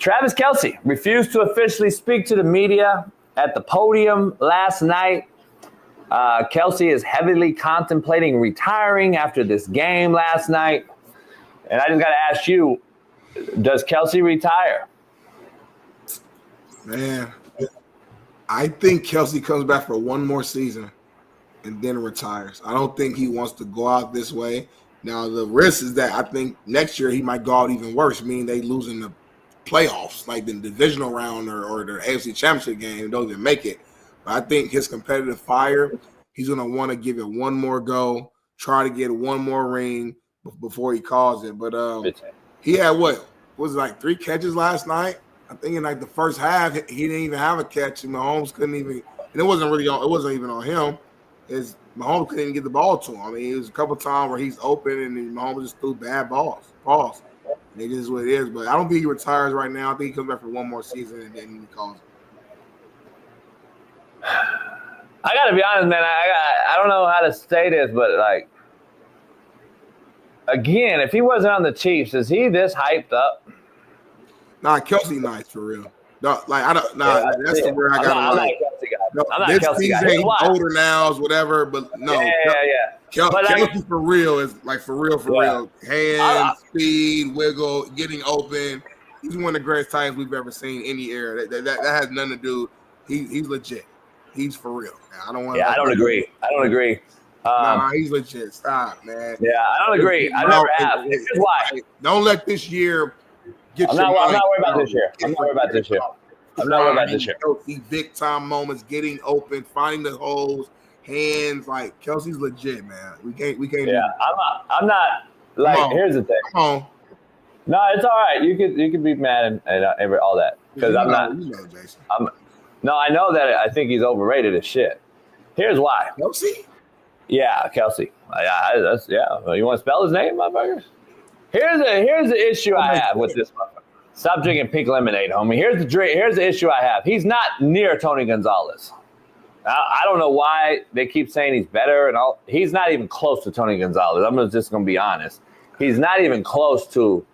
Travis Kelce refused to officially speak to the media at the podium last night. Kelce is heavily contemplating retiring after this game last night. And I just got to ask you, does Kelce retire? Man, I think Kelce comes back for one more season and then retires. I don't think he wants to go out this way. Now, the risk is that I think next year he might go out even worse, meaning they lose in the playoffs, like the divisional round or the AFC Championship game, and don't even make it. But I think his competitive fire, he's going to want to give it one more go, try to get one more ring before he calls it. But he had what was it, like 3 catches last night? I think in like the first half, he didn't even have a catch. And Mahomes couldn't even, and it wasn't even on him. Mahomes couldn't even get the ball to him. I mean, it was a couple times where he's open and then Mahomes just threw bad balls. It is what it is. But I don't think he retires right now. I think he comes back for one more season and then he calls it. I got to be honest, man. I don't know how to say this, but like, again, if he wasn't on the Chiefs, is he this hyped up? Nah, Kelce nice for real. No, like I don't. Nah, yeah, that's where I got. I'm not a Kelce guy. No, I'm not this a Kelce season, guy. he's older now, whatever. But no, Kelce for real is like for real. Hands, speed, wiggle, getting open. He's one of the greatest times we've ever seen any era. That has nothing to do. He's legit. He's for real. Now, I don't want. Yeah, I don't agree. Nah, he's legit. Stop, man. Yeah, I don't agree. I never have. This is why. Don't let this year. I'm not worried about this year. I'm not worried about this year. Kelce, big time moments, getting open, finding the holes, hands. Like Kelce's legit, man. We can't. Yeah, I'm not. Like, here's the thing. Come on. No, it's all right. You could be mad and all that because I'm not. You know, Jason. No, I know that I think he's overrated as shit. Here's why. Kelce? Yeah, Kelce. Yeah. You want to spell his name, motherfuckers? Here's the issue I have with this motherfucker. Stop drinking pink lemonade, homie. Here's the issue I have. He's not near Tony Gonzalez. I don't know why they keep saying he's better and all. He's not even close to Tony Gonzalez. I'm just going to be honest. He's not even close to.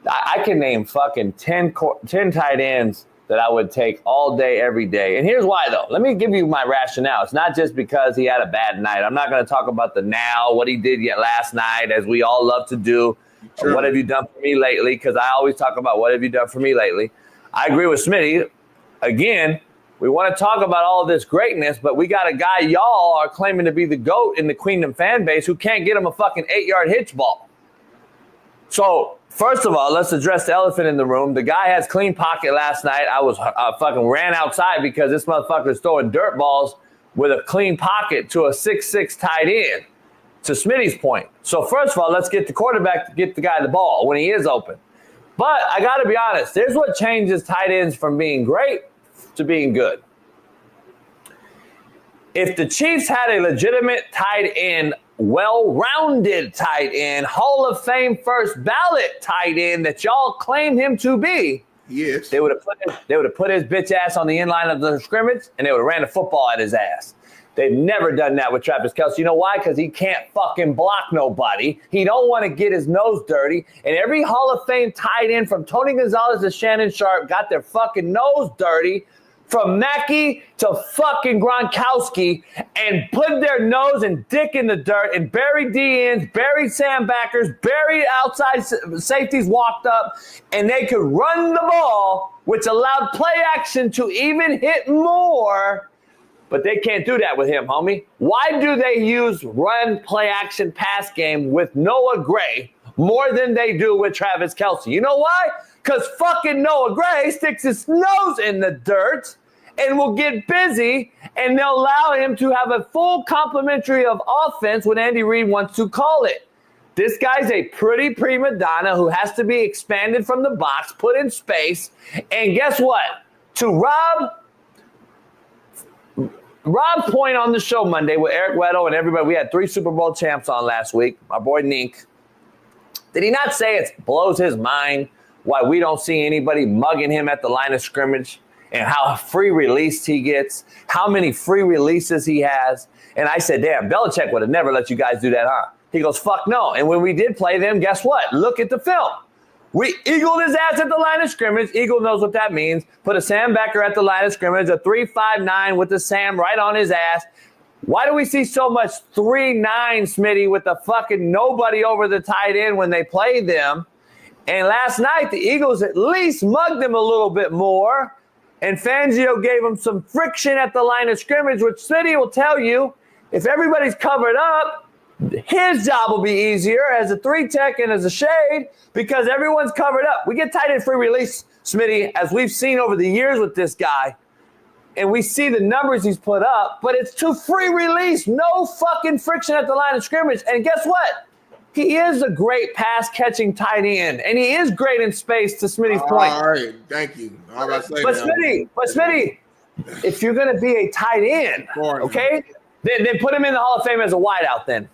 I can name fucking 10 tight ends that I would take all day, every day. And here's why, though. Let me give you my rationale. It's not just because he had a bad night. I'm not going to talk about the now, what he did yet last night, as we all love to do. Sure. What have you done for me lately? Because I always talk about what have you done for me lately. I agree with Smitty. Again, we want to talk about all of this greatness, but we got a guy y'all are claiming to be the GOAT in the Queendom fan base who can't get him a fucking 8-yard hitch ball. So, first of all, let's address the elephant in the room. The guy has clean pocket last night. I fucking ran outside because this motherfucker is throwing dirt balls with a clean pocket to a 6'6" tight end. To Smitty's point. So first of all, let's get the quarterback to get the guy the ball when he is open. But I got to be honest, here's what changes tight ends from being great to being good. If the Chiefs had a legitimate tight end, well-rounded tight end, Hall of Fame first ballot tight end that y'all claim him to be, yes, they would have put his bitch ass on the inline of the scrimmage and they would have ran the football at his ass. They've never done that with Travis Kelce. You know why? Because he can't fucking block nobody. He don't want to get his nose dirty. And every Hall of Fame tight end from Tony Gonzalez to Shannon Sharp got their fucking nose dirty from Mackey to fucking Gronkowski and put their nose and dick in the dirt and buried DNs, buried sandbackers, buried outside safeties walked up, and they could run the ball, which allowed play action to even hit more. But they can't do that with him, homie. Why do they use run, play, action, pass game with Noah Gray more than they do with Travis Kelce? You know why? Because fucking Noah Gray sticks his nose in the dirt and will get busy, and they'll allow him to have a full complementary of offense when Andy Reid wants to call it. This guy's a pretty prima donna who has to be expanded from the box, put in space, and guess what? To Rob's point on the show Monday with Eric Weddle and everybody, we had 3 Super Bowl champs on last week. My boy Nink. Did he not say it blows his mind why we don't see anybody mugging him at the line of scrimmage and how free released he gets, how many free releases he has? And I said, damn, Belichick would have never let you guys do that, huh? He goes, fuck no. And when we did play them, guess what? Look at the film. We eagled his ass at the line of scrimmage. Eagle knows what that means. Put a Sam Becker at the line of scrimmage, a 3.59 with the Sam right on his ass. Why do we see so much 3.9, Smitty, with the fucking nobody over the tight end when they play them? And last night, the Eagles at least mugged him a little bit more. And Fangio gave him some friction at the line of scrimmage, which Smitty will tell you, if everybody's covered up, his job will be easier as a 3-tech and as a shade because everyone's covered up. We get tight end free release, Smitty, as we've seen over the years with this guy. And we see the numbers he's put up, but it's to free release. No fucking friction at the line of scrimmage. And guess what? He is a great pass-catching tight end, and he is great in space, to Smitty's point. All right, thank you. But Smitty, if you're going to be a tight end, okay, then put him in the Hall of Fame as a wideout then.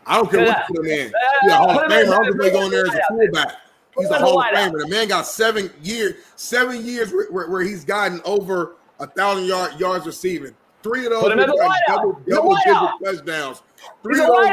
I don't care what you put him in. He's a Hall of Famer. I don't think going there as a fullback. He's a Hall of Famer. The man got 7 years where he's gotten over 1,000 yards receiving. 3 of those double-digit touchdowns. 3 of those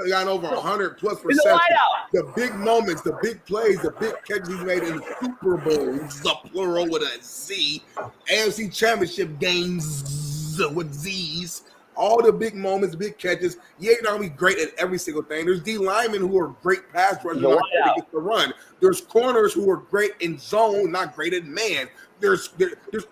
he's got over 100+ receptions. The big moments, the big plays, the big catches he's made in the Super Bowl, the plural with a Z, AFC Championship games with Z's. All the big moments, big catches. He ain't gonna be great at every single thing. There's D linemen who are great pass rushers, not great to get the run. There's corners who are great in zone, not great at man. There's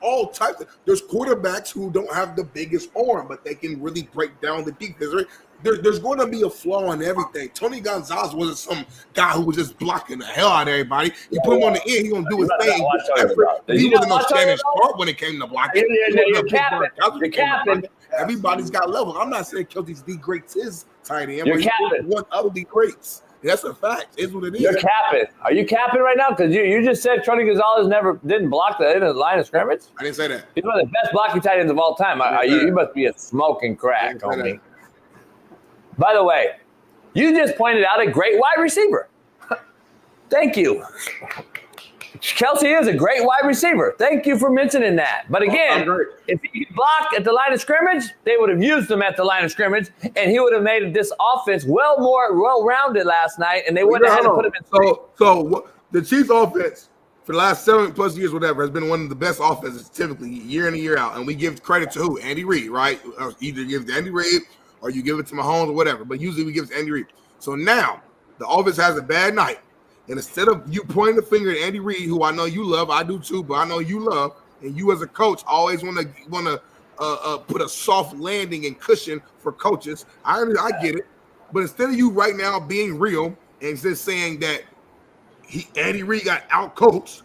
all types. There's quarterbacks who don't have the biggest arm, but they can really break down the defense. There's going to be a flaw in everything. Tony Gonzalez wasn't some guy who was just blocking the hell out of everybody. You put him on the end, he's going to do his thing. He wasn't no Spanish part when it came to blocking. You're capping. Everybody's got levels. I'm not saying Kelce's the greats is tight end, but he's one of the greats. That's a fact. It's what it is. You're capping. Are you capping right now? Because you just said Tony Gonzalez didn't block the end of the line of scrimmage. I didn't say that. He's one of the best blocking tight ends of all time. You must be a smoking crack, homie. By the way, you just pointed out a great wide receiver. Thank you. Kelce is a great wide receiver. Thank you for mentioning that. But again, if he could block at the line of scrimmage, they would have used him at the line of scrimmage, and he would have made this offense well-rounded last night, and they wouldn't have had to put him in. So the Chiefs' offense for the last 7+ years, whatever, has been one of the best offenses typically year in and year out. And we give credit to who? Andy Reid, right? Either give it to Andy Reid or you give it to Mahomes or whatever. But usually we give it to Andy Reid. So now the offense has a bad night. And instead of you pointing the finger at Andy Reid, who I know you love, I do too, but I know you love, and you as a coach always want to put a soft landing and cushion for coaches. I get it, but instead of you right now being real and just saying that Andy Reid got outcoached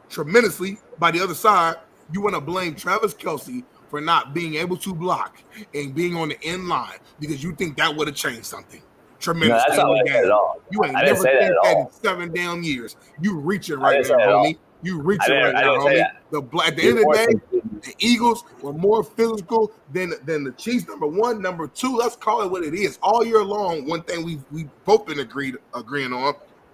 tremendously by the other side, you want to blame Travis Kelce for not being able to block and being on the end line because you think that would have changed something. Tremendous. No, that's not what I said at all. You ain't never said that in 7 damn years. You reaching right now, homie. You reaching right now, homie. At the end of the day, the Eagles were more physical than the Chiefs. Number one, number two. Let's call it what it is. All year long, one thing we both been agreeing on: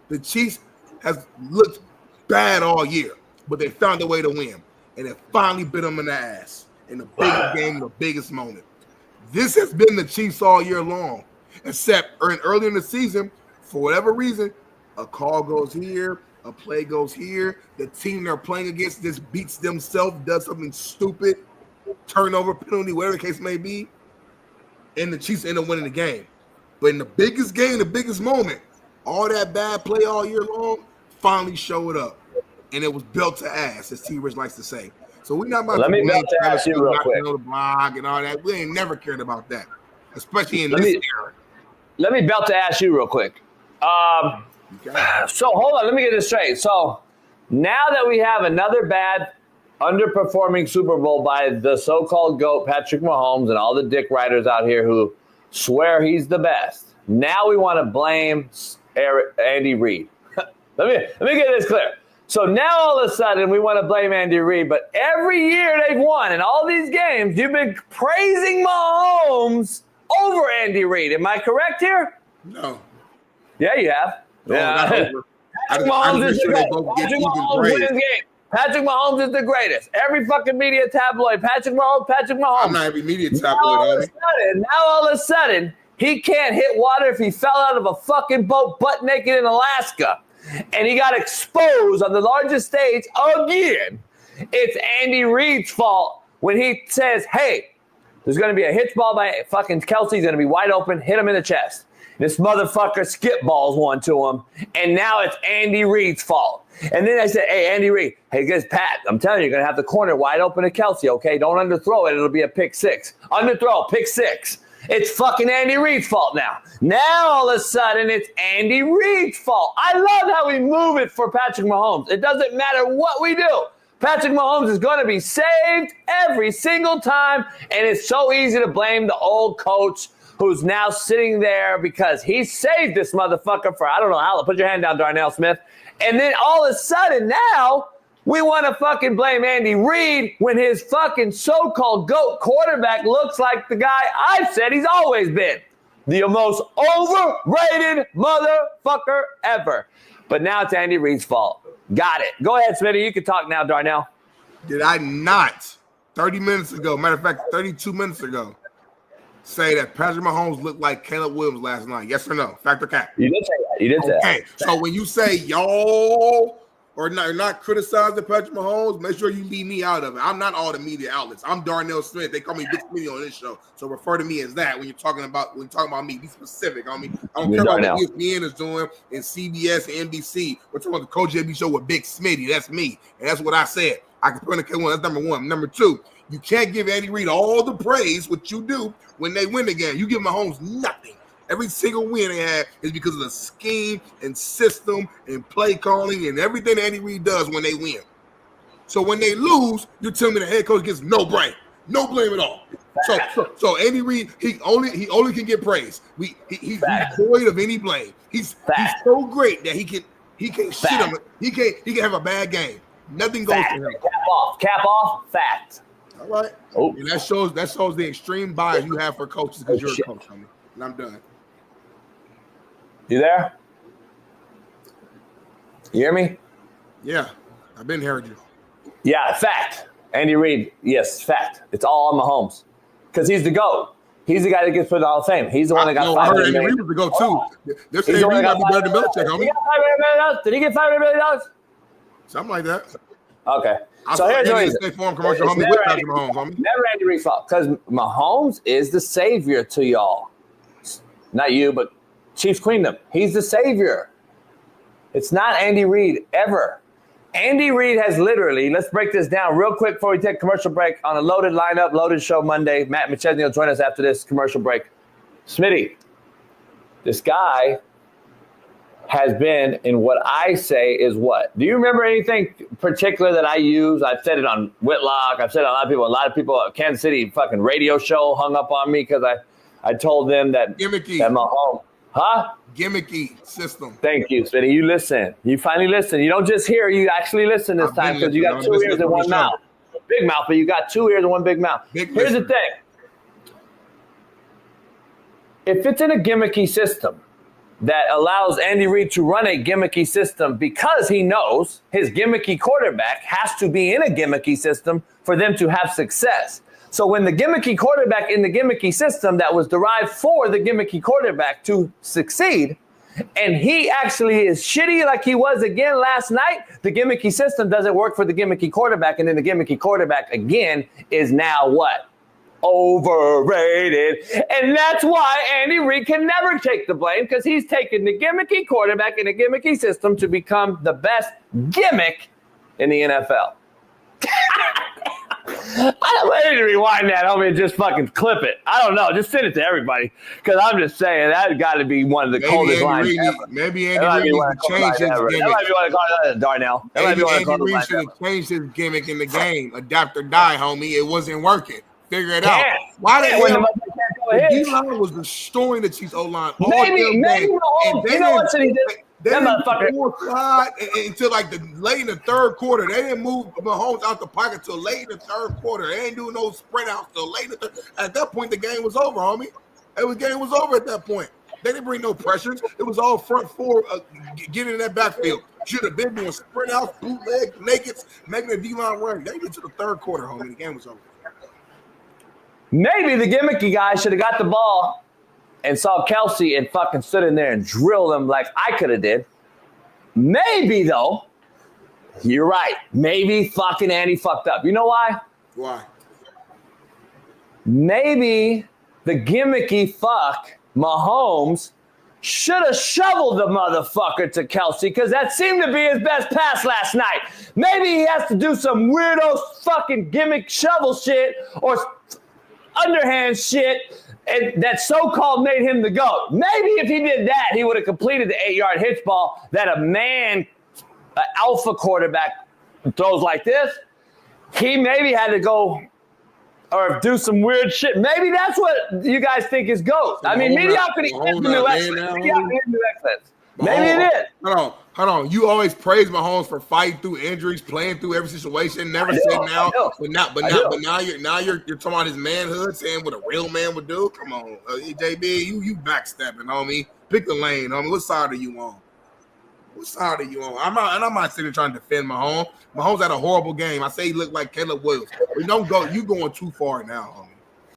the Chiefs has looked bad all year, but they found a way to win, and it finally bit them in the ass in the biggest game, the biggest moment. This has been the Chiefs all year long. Except early in the season, for whatever reason, a call goes here, a play goes here. The team they're playing against just beats themselves, does something stupid, turnover, penalty, whatever the case may be, and the Chiefs end up winning the game. But in the biggest game, the biggest moment, all that bad play all year long finally showed up, and it was built to ass, as T. Rich likes to say. So we're not about to blame Travis Kelce not on the block and all that. We ain't never cared about that, especially in this era. Let me belt to ask you real quick. So hold on, let me get this straight. So now that we have another bad, underperforming Super Bowl by the so-called GOAT, Patrick Mahomes, and all the dick writers out here who swear he's the best, now we want to blame Andy Reid. Let me get this clear. So now all of a sudden we want to blame Andy Reid, but every year they've won in all these games, you've been praising Mahomes over Andy Reid. Am I correct here? No. Yeah, you have. No, Patrick Mahomes is the greatest. Patrick Mahomes is the greatest. Every fucking media tabloid, Patrick Mahomes. I'm not every media tabloid. Now all of a sudden, he can't hit water if he fell out of a fucking boat butt naked in Alaska. and he got exposed on the largest stage again. It's Andy Reid's fault when he says, hey, there's going to be a hitch ball by fucking Kelce. He's going to be wide open. Hit him in the chest. This motherfucker skip balls one to him, and now it's Andy Reid's fault. And then I said, hey, Andy Reid, hey, guys, Pat, I'm telling you, you're going to have the corner wide open to Kelce, okay? Don't underthrow it. It'll be a pick six. Underthrow, pick six. It's fucking Andy Reid's fault now. Now, all of a sudden, it's Andy Reid's fault. I love how we move it for Patrick Mahomes. It doesn't matter what we do. Patrick Mahomes is going to be saved every single time, and it's so easy to blame the old coach who's now sitting there because he saved this motherfucker for, I don't know how. Put your hand down, Darnell Smith. And then all of a sudden now we want to fucking blame Andy Reid when his fucking so-called GOAT quarterback looks like the guy I've said he's always been. The most overrated motherfucker ever. But now it's Andy Reid's fault. Got it. Go ahead, Smitty. You can talk now, Darnell. Did I not, 30 minutes ago, matter of fact, 32 minutes ago, say that Patrick Mahomes looked like Caleb Williams last night? Yes or no? Fact or cap? You did say that. You did say that. Okay, so when you say y'all or not criticizing Patrick Mahomes, make sure you leave me out of it. I'm not all the media outlets. I'm Darnell Smith. They call me Big Smitty on this show, so refer to me as that when you're talking about me. Be specific on me. I don't care about what ESPN is doing and CBS and NBC. We're talking about the Coach JB show with Big Smitty. That's me, and that's what I said. I can put in the one. That's number one. Number two, you can't give Andy Reid all the praise, what you do when they win the game. You give Mahomes nothing. Every single win they had is because of the scheme and system and play calling and everything Andy Reid does when they win. So when they lose, you're telling me the head coach gets no blame at all. So Andy Reid, he only can get praise. He's void of any blame. He's so great that he can't shit him. He can have a bad game. Nothing goes to him. Cap off. Fact. All right. Oh. And that shows the extreme bias you have for coaches because you're a coach, homie. And I'm done. You there? You hear me? Yeah, I've been hearing you. Yeah, fact. Andy Reid, yes, fact. It's all on Mahomes because he's the GOAT. He's the guy that gets put in the Hall of Fame. He's the one that got $500 million. Andy Reid was the GOAT too. This Andy Reid might be better than Belichick, homie. Did he get $500 million? Something like that. Okay. So here's the reason. Never Andy Reid's fault because Mahomes is the savior to y'all. Not you, but Chiefs Queendom. He's the savior. It's not Andy Reid ever. Andy Reid has literally, let's break this down real quick before we take a commercial break on a loaded lineup, loaded show Monday. Matt McChesney will join us after this commercial break. Smitty, this guy has been in what I say is what? Do you remember anything particular that I use? I've said it on Whitlock. I've said it on a lot of people at Kansas City fucking radio show hung up on me because I told them that gimmicky. That Mahomes, gimmicky system. Thank you, Smitty. You listen. You finally listen. You don't just hear. You actually listen this time because you got two ears and one mouth. Big mouth, but you got two ears and one big mouth. Here's the thing. If it's in a gimmicky system that allows Andy Reid to run a gimmicky system because he knows his gimmicky quarterback has to be in a gimmicky system for them to have success. So when the gimmicky quarterback in the gimmicky system that was derived for the gimmicky quarterback to succeed, and he actually is shitty like he was again last night, the gimmicky system doesn't work for the gimmicky quarterback, and then the gimmicky quarterback again is now what? Overrated. And that's why Andy Reid can never take the blame because he's taken the gimmicky quarterback in a gimmicky system to become the best gimmick in the NFL. I need to rewind that, homie, and just fucking clip it. I don't know. Just send it to everybody because I'm just saying that's got to be one of the coldest lines ever. Maybe Andy Reid needs to change his gimmick. That might be what I call it, Darnell. Andy Reid should have changed his gimmick in the game. Adapt or die, homie. It wasn't working. Figure it out. Why the hell? The D-line was destroying the Chiefs O-line all maybe Mahomes, you know what he did? They didn't until like late in the third quarter. They didn't move Mahomes out the pocket till late in the third quarter. They didn't do no spread out till late in the third. At that point, the game was over, homie. The game was over at that point. They didn't bring no pressures. It was all front four getting in that backfield. Should have been doing sprint out, bootleg, nakeds, making the D-line run. They get to the third quarter, homie. The game was over. Maybe the gimmicky guy should have got the ball and saw Kelce and fucking stood in there and drilled him like I could have did. Maybe, though, you're right. Maybe fucking Andy fucked up. You know why? Why? Maybe the gimmicky fuck Mahomes should have shoveled the motherfucker to Kelce because that seemed to be his best pass last night. Maybe he has to do some weirdo fucking gimmick shovel shit or underhand shit and that so-called made him the GOAT. Maybe if he did that, he would have completed the 8-yard hitch ball that an alpha quarterback throws like this. He maybe had to go or do some weird shit. Maybe that's what you guys think is GOAT. I mean, mediocrity is the new excellence. Maybe it is. Hold on. You always praise Mahomes for fighting through injuries, playing through every situation, never sitting out. But now you're talking about his manhood, saying what a real man would do. Come on, JB, you backstepping, homie. Pick the lane, homie. What side are you on? I'm not sitting trying to defend Mahomes. Mahomes had a horrible game. I say he looked like Caleb Williams. But don't go. You going too far now, homie.